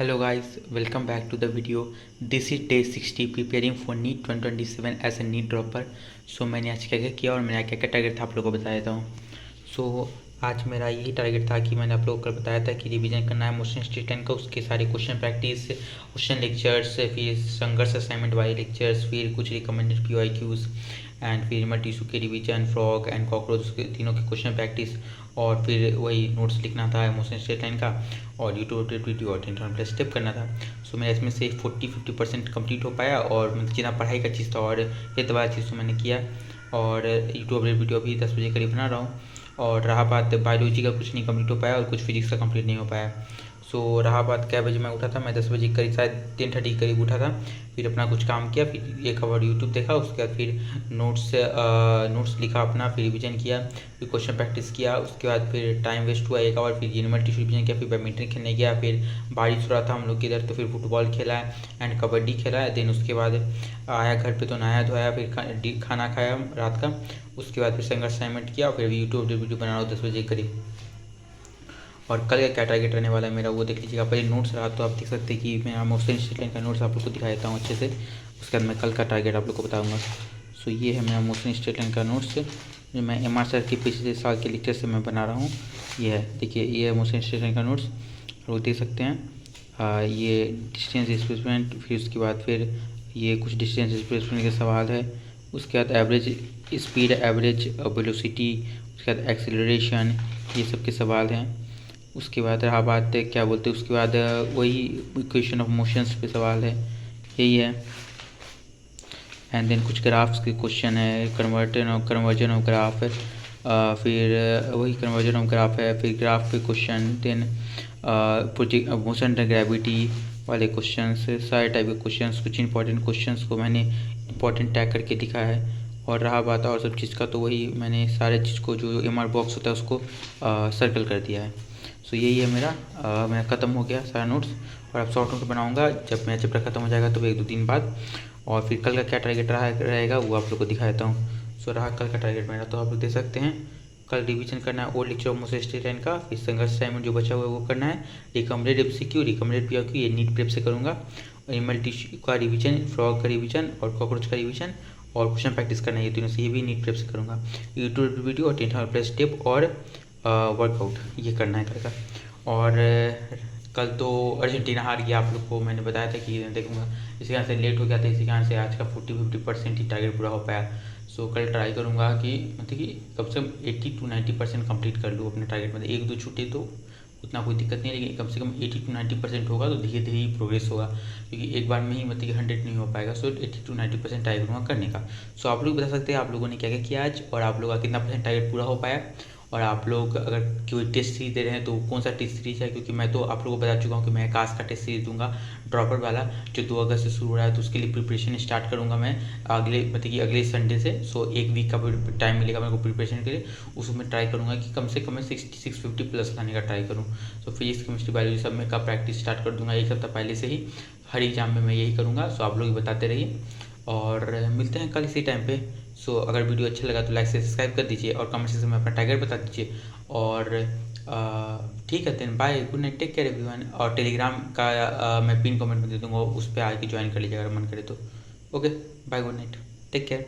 Hello guys, welcome back to the video. This is day 60 preparing for NEET 2027 as a NEET dropper. So मैंने आज क्या क्या किया और मेरा क्या क्या टारगेट था आप लोगों को बता देता हूँ. सो आज मेरा यही टारगेट था कि मैंने आप लोगों को कल बताया था कि रिवीजन करना है मोशन स्टेट 10 का, उसके सारे क्वेश्चन प्रैक्टिस, क्वेश्चन लेक्चर्स, फिर संघर्ष असाइनमेंट वाले लेक्चर्स, फिर कुछ रिकमेंडेड PYQs एंड फिर मल्टीशू के रिवीजन, फ्रॉग एंड कॉकरोच, उसके तीनों के क्वेश्चन प्रैक्टिस, और फिर वही नोट्स लिखना था मोशन स्टेट 10 का, और यूट्यूब अपडेट वीडियो और 10 प्लस स्टेप करना था. सो मेरा इसमें से 40-50% कंप्लीट हो पाया, और मतलब जितना पढ़ाई का चीज़ था और ये तो चीज़ तो मैंने किया. और यूट्यूब अपडेट वीडियो अभी 10 बजे करीब बना रहा हूँ. और रहा बात बायोलॉजी का, कुछ नहीं कंप्लीट हो पाया और कुछ फिजिक्स का कंप्लीट नहीं हो पाया. सो रहा बात क्या बजे मैं उठा था, मैं 10 बजे करीब, शायद 10:30 करीब उठा था. फिर अपना कुछ काम किया, फिर एक आवर यूट्यूब देखा, उसके बाद फिर नोट्स लिखा अपना, फिर रिवीजन किया, फिर क्वेश्चन प्रैक्टिस किया. उसके बाद फिर टाइम वेस्ट हुआ एक आवर, फिर यूनिवर्सिटी रिवीजन किया, फिर बैडमिंटन खेलने गया, फिर बारिश हो रहा था हम लोग के इधर तो फिर फुटबॉल खेला एंड कबड्डी खेला. देन उसके बाद आया घर पे तो नहाया धोया, फिर खाना खाया रात का. उसके बाद फिर संघर्ष असाइनमेंट किया, और फिर यूट्यूब वीडियो बना रहा हूँ 10 बजे करीब. और कल का क्या टारगेट रहने वाला है मेरा वो देख लीजिएगा. पहले नोट्स रहा तो आप देख सकते हैं कि मैं मोशन स्टेट का नोट्स आप लोग को दिखा देता हूँ अच्छे से. उसके बाद मैं कल का टारगेट आप लोग को बताऊँगा. सो ये है मेरा मोशन स्टेट का नोट्स जो मैं MR सर के पिछले साल के लेक्चर से मैं बना रहा हूँ. ये है, देखिए, ये है मोशन स्टेट का नोट्स, वो देख सकते हैं. ये डिस्टेंस डिस्प्लेसमेंट, फिर उसके बाद फिर ये कुछ डिस्टेंस डिस्प्लेसमेंट के सवाल है. उसके बाद एवरेज स्पीड, एवरेज वेलोसिटी, उसके बाद एक्सेलरेशन, ये सब के सवाल हैं. उसके बाद रहा बात क्या बोलते हैं, उसके बाद वही इक्वेशन ऑफ मोशंस पे सवाल है, यही है. एंड देन कुछ ग्राफ्स के क्वेश्चन है, कन्वर्जन ऑफ ग्राफ है, फिर वही कन्वर्जन ऑफ ग्राफ है, फिर ग्राफ पे question, then project motion gravity वाले क्वेश्चन, सारे टाइप के क्वेश्चन. कुछ इंपॉर्टेंट क्वेश्चन को मैंने इंपॉर्टेंट टैग करके दिखा है. और रहा बात और सब चीज़ का, तो वही मैंने सारे चीज़ को जो MR बॉक्स होता है उसको सर्कल कर दिया है. सो यही है मेरा ख़त्म हो गया सारा नोट्स. और अब शॉर्ट नोट बनाऊंगा जब मेरा चैप्टर ख़त्म हो जाएगा, तो 1-2 दिन बाद. और फिर कल का क्या टारगेट रहेगा वो आप लोग को दिखा देता हूँ. सो रहा कल का टारगेट मेरा, तो आप लोग देख सकते हैं. कल रिवीजन करना है old lecture of motion state 10 का, फिर संघर्ष असाइनमेंट जो बचा हुआ है वो करना है, रिकमेंडेड MCQ, रिकमेंडेड PYQ ये नीट प्रेप से करूँगा, एनिमल टिश्यू का रिवीजन, फ्रॉग का रिवीजन और कॉकरोच का रिवीजन, और क्वेश्चन प्रैक्टिस करना है. ये तीनों से ये भी नीट प्रेप से करूँगा. यूट्यूब वीडियो और 10 प्लस स्टेप और वर्कआउट ये करना है कल का. और कल तो अर्जेंटीना हार गया, आप लोग को मैंने बताया था कि देखूंगा. इसी कारण से लेट हो गया था, इसी कारण से आज का 40-50% ही टारगेट पूरा हो पाया. सो कल ट्राई करूंगा कि मतलब कि कम से कम 80-90% कंप्लीट कर लूँ अपने टारगेट में. 1-2 छूटे तो उतना कोई दिक्कत नहीं है, लेकिन कम से कम 80-90% होगा तो धीरे धीरे ही प्रोग्रेस होगा, क्योंकि एक बार में ही मतलब कि 100 नहीं हो पाएगा. सो 80-90% ट्राई करूँगा करने का. सो आप लोग बता सकते हैं आप लोगों ने क्या क्या किया आज, और आप लोगों का कितना % टारगेट पूरा हो पाया. और आप लोग अगर कोई टेस्ट सीरीज दे रहे हैं तो कौन सा टेस्ट सीरीज है, क्योंकि मैं तो आप लोगों को बता चुका हूँ कि मैं आकाश का टेस्ट सीरीज दूंगा ड्रॉपर वाला, जो 2 अगस्त से शुरू हो रहा है. तो उसके लिए प्रिपरेशन स्टार्ट करूँगा मैं अगले मतलब कि अगले संडे से. सो 1 वीक का टाइम मिलेगा मेरे को प्रिपरेशन के लिए. उसमें ट्राई करूँगा कि कम से कम मैं 60-650 प्लस लाने का ट्राई करूँ. सो फिजिक्स, केमिस्ट्री, बायोलॉजी सब में का प्रैक्टिस स्टार्ट कर दूँगा 1 हफ्ता पहले से ही. हर एग्जाम में मैं यही करूँगा. सो आप लोग बताते रहिए, और मिलते हैं कल इसी टाइम पे. सो अगर वीडियो अच्छा लगा तो लाइक से सब्सक्राइब कर दीजिए, और कमेंट सेक्शन में अपना टारगेट बता दीजिए. और ठीक है, then bye, good night, take care everyone. और टेलीग्राम का मैं पिन कमेंट में दे दूँगा, उस पर आके ज्वाइन कर लीजिए अगर मन करे तो. Okay, bye, good night, take care.